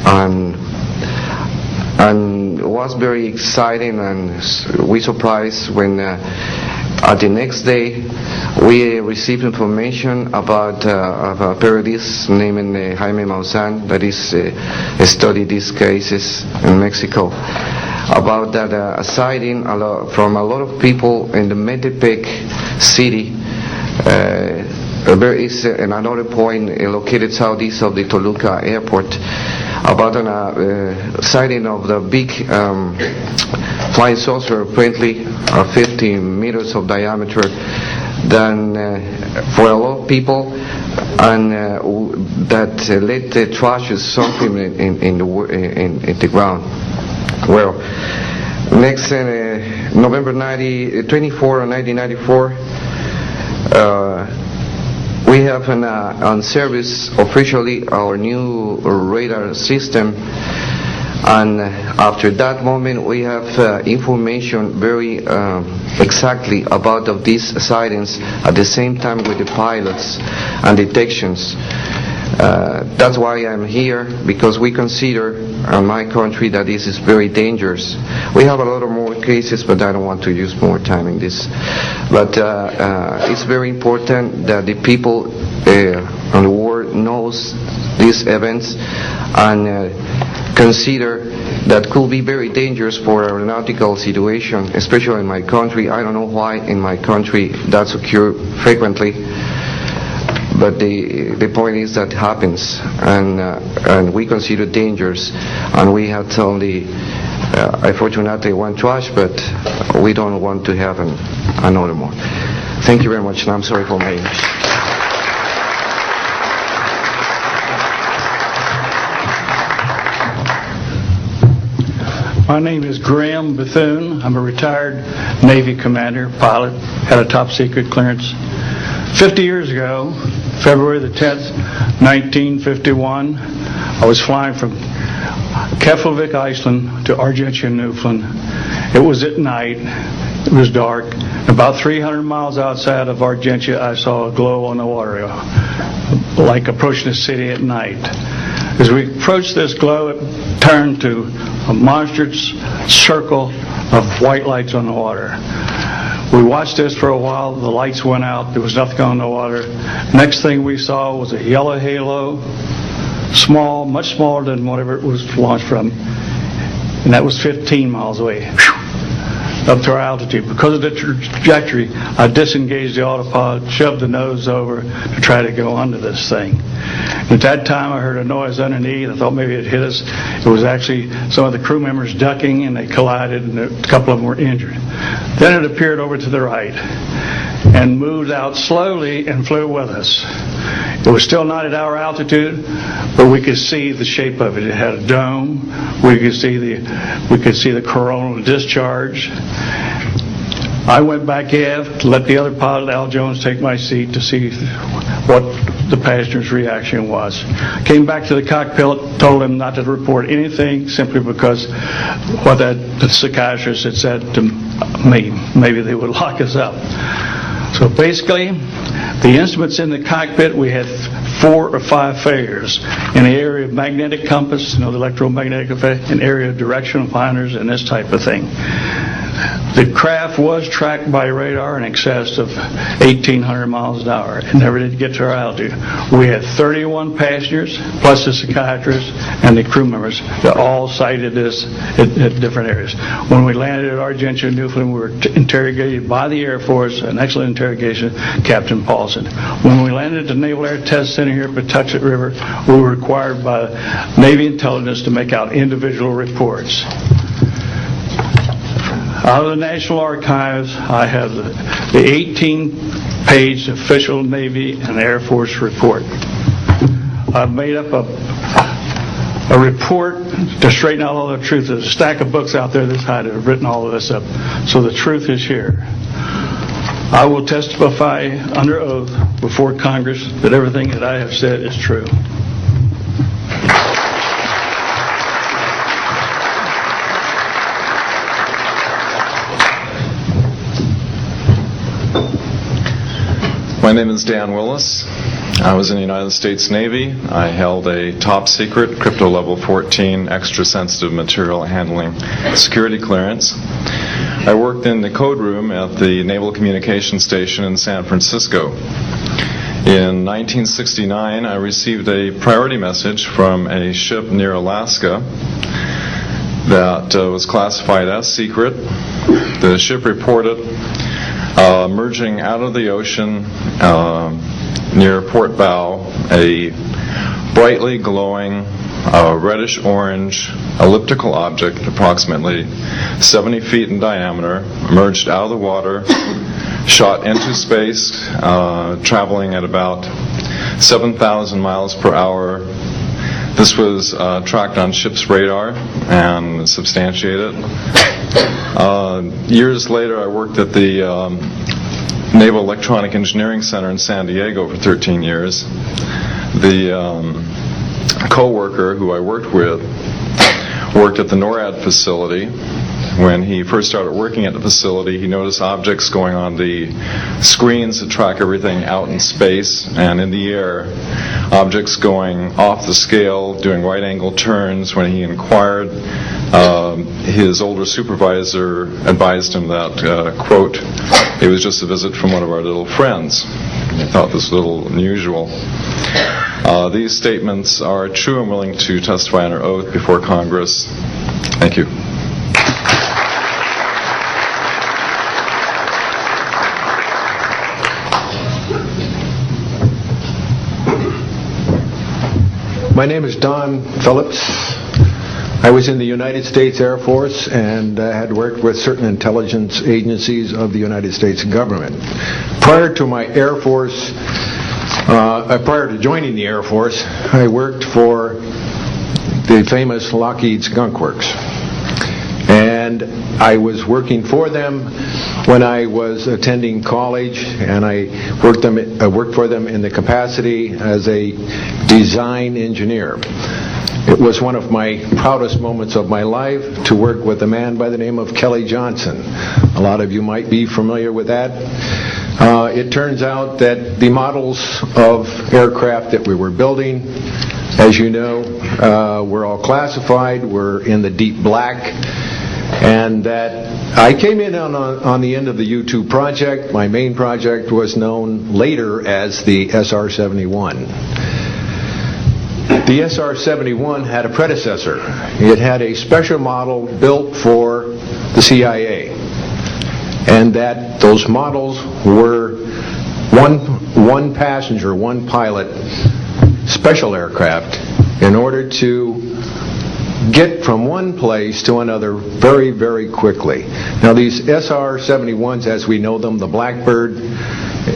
and it was very exciting, and we surprised when the next day we received information about a periodist named Jaime Maussan that is studied these cases in Mexico, about that a sighting from a lot of people in the Metepec city. There is another point located southeast of the Toluca airport, about a sighting of the big flying saucer, apparently 50 meters of diameter, than for a lot of people, and that led the trashes something in the ground. Well, next November 24, 1994. We have on service officially our new radar system, and after that moment we have information very exactly about of these sightings at the same time with the pilots and detections. That's why I'm here, because we consider in my country that this is very dangerous. We have a lot of more cases, but I don't want to use more time in this. But it's very important that the people on the world knows these events and consider that could be very dangerous for aeronautical situation, especially in my country. I don't know why in my country that's occurs frequently. But the point is that happens, and we consider dangers, and we had only, unfortunately, one trash, but we don't want to have another more. Thank you very much, and I'm sorry for my English. My name is Graham Bethune. I'm a retired Navy commander, pilot, had a top secret clearance. 50 years ago, February the 10th, 1951, I was flying from Keflavik, Iceland to Argentia, Newfoundland. It was at night, it was dark. About 300 miles outside of Argentia, I saw a glow on the water, like approaching the city at night. As we approached this glow, it turned to a monstrous circle of white lights on the water. We watched this for a while. The lights went out. There was nothing on the water. Next thing we saw was a yellow halo, small, much smaller than whatever it was launched from, and that was 15 miles away, up to our altitude. Because of the trajectory, I disengaged the autopilot, shoved the nose over to try to go under this thing. At that time, I heard a noise underneath. I thought maybe it hit us. It was actually some of the crew members ducking, and they collided, and a couple of them were injured. Then it appeared over to the right and moved out slowly and flew with us. It was still not at our altitude, but we could see the shape of it. It had a dome. We could see the coronal discharge. I went back aft to let the other pilot, Al Jones, take my seat to see what the passenger's reaction was. Came back to the cockpit, told him not to report anything, simply because what the psychiatrist had said to me, maybe they would lock us up. So basically, the instruments in the cockpit, we had 4 or 5 failures in the area of magnetic compass, the electromagnetic effect, in area of directional finders, and this type of thing. The craft was tracked by radar in excess of 1,800 miles an hour. It never did get to our altitude. We had 31 passengers, plus the psychiatrist and the crew members, that all cited this at different areas. When we landed at Argentia, Newfoundland, we were interrogated by the Air Force, an excellent interrogation, Captain Paulson. When we landed at the Naval Air Test Center here at Patuxent River, we were required by Navy intelligence to make out individual reports. Out of the National Archives, I have the 18-page official Navy and Air Force report. I've made up a report to straighten out all the truth. There's a stack of books out there this high that have written all of this up. So the truth is here. I will testify under oath before Congress that everything that I have said is true. My name is Dan Willis. I was in the United States Navy. I held a top secret crypto level 14 extra sensitive material handling security clearance. I worked in the code room at the Naval Communications Station in San Francisco. In 1969, I received a priority message from a ship near Alaska that was classified as secret. The ship reported emerging out of the ocean near port bow a brightly glowing reddish-orange elliptical object approximately 70 feet in diameter emerged out of the water, shot into space, traveling at about 7,000 miles per hour. This was tracked on ship's radar and substantiated. Years later, I worked at the Naval Electronic Engineering Center in San Diego for 13 years. The co-worker who I worked with worked at the NORAD facility. When he first started working at the facility, he noticed objects going on the screens that track everything out in space and in the air, objects going off the scale, doing right-angle turns. When he inquired, his older supervisor advised him that, quote, it was just a visit from one of our little friends. He thought this was a little unusual. These statements are true. I'm willing to testify under oath before Congress. Thank you. My name is Don Phillips. I was in the United States Air Force and had worked with certain intelligence agencies of the United States government. Prior to my Air Force, prior to joining the Air Force, I worked for the famous Lockheed Skunk Works. And I was working for them when I was attending college, and I worked for them in the capacity as a design engineer. It was one of my proudest moments of my life to work with a man by the name of Kelly Johnson. A lot of you might be familiar with that. It turns out that the models of aircraft that we were building, as you know, were all classified, were in the deep black, and that I came in on the end of the U-2 project. My main project was known later as the SR-71. The SR-71 had a predecessor. It had a special model built for the CIA, and that those models were one passenger, one pilot special aircraft in order to get from one place to another very, very quickly. Now these SR-71s, as we know them, the Blackbird,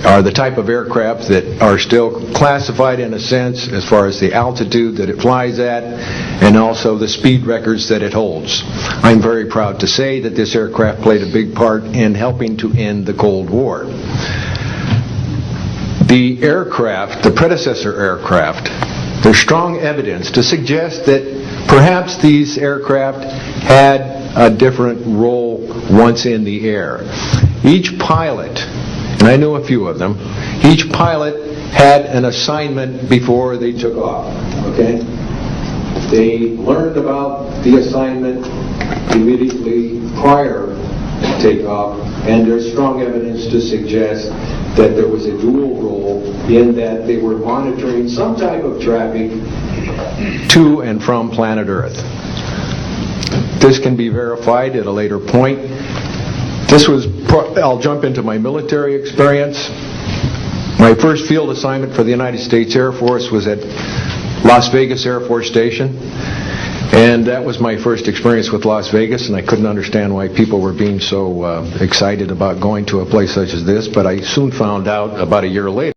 are the type of aircraft that are still classified in a sense as far as the altitude that it flies at and also the speed records that it holds. I'm very proud to say that this aircraft played a big part in helping to end the Cold War. The aircraft, the predecessor aircraft, there's strong evidence to suggest that perhaps these aircraft had a different role once in the air. Each pilot, and I know a few of them, each pilot had an assignment before they took off, okay? They learned about the assignment immediately prior to takeoff, and there's strong evidence to suggest that there was a dual role in that they were monitoring some type of traffic to and from planet Earth. This can be verified at a later point. I'll jump into my military experience. My first field assignment for the United States Air Force was at Las Vegas Air Force Station. And that was my first experience with Las Vegas, and I couldn't understand why people were being so excited about going to a place such as this, but I soon found out about a year later